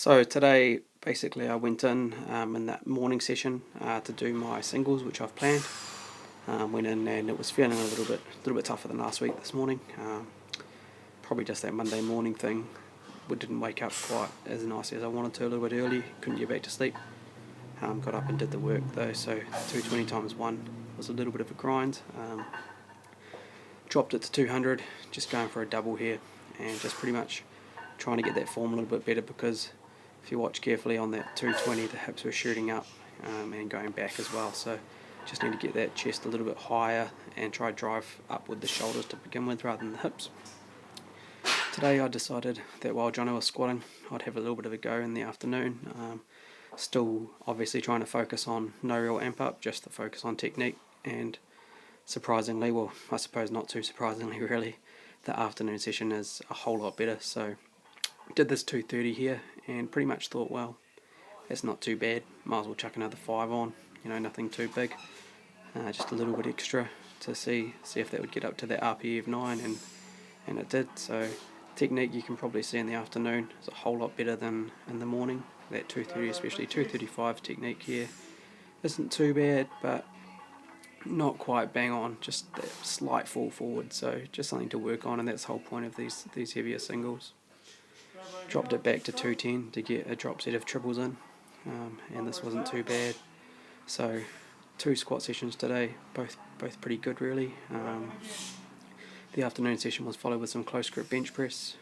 So today, basically, I went in that morning session to do my singles, which I've planned. Went in and it was feeling a little bit tougher than last week this morning. Probably just that Monday morning thing. We didn't wake up quite as nice as I wanted to, a little bit early. Couldn't get back to sleep. Got up and did the work though, so 220 times 1 was a little bit of a grind. Dropped it to 200, just going for a double here, and just pretty much trying to get that form a little bit better, because if you watch carefully on that 220, the hips were shooting up and going back as well. So just need to get that chest a little bit higher and try to drive up with the shoulders to begin with rather than the hips. Today I decided that while Jono was squatting, I'd have a little bit of a go in the afternoon. Still obviously trying to focus on no real amp up, just the focus on technique, and surprisingly, well, I suppose not too surprisingly really, the afternoon session is a whole lot better. So did this 230 here and pretty much thought, well, that's not too bad, might as well chuck another 5 on, nothing too big, just a little bit extra to see if that would get up to that RPE of 9, and it did. So technique, you can probably see in the afternoon, is a whole lot better than in the morning. That 230, especially 235 technique here, isn't too bad, but not quite bang on, just that slight fall forward, so just something to work on, and that's the whole point of these heavier singles. Dropped it back to 210 to get a drop set of triples in, and this wasn't too bad. So 2 squat sessions today, both pretty good really. The afternoon session was followed with some close grip bench press,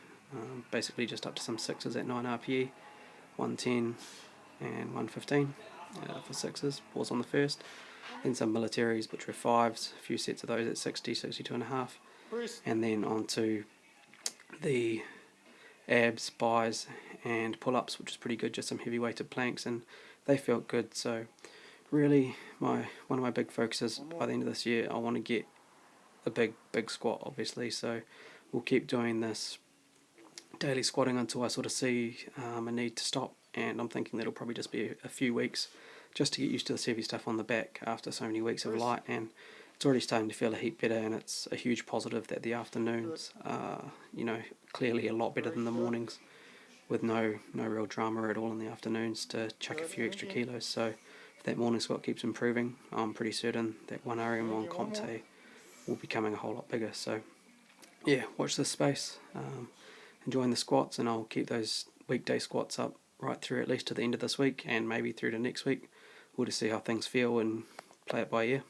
basically just up to some 6s at 9 RPE, 110 and 115 for 6s, pause on the first. Then some militaries, which were 5s, a few sets of those at 60, 62.5, and then onto the abs, bis and pull-ups, which is pretty good, just some heavy weighted planks, and they felt good. So really one of my big focuses by the end of this year, I want to get a big squat obviously, so we'll keep doing this daily squatting until I sort of see a need to stop, and I'm thinking that'll probably just be a few weeks just to get used to this heavy stuff on the back after so many weeks of light, and it's already starting to feel a heap better, and it's a huge positive that the afternoons are, clearly a lot better than the mornings, with no real drama at all in the afternoons to chuck a few extra kilos. So if that morning squat keeps improving, I'm pretty certain that 1RM on Comte will be coming a whole lot bigger. So yeah, watch this space, enjoying the squats, and I'll keep those weekday squats up right through at least to the end of this week, and maybe through to next week. We'll just see how things feel and play it by ear.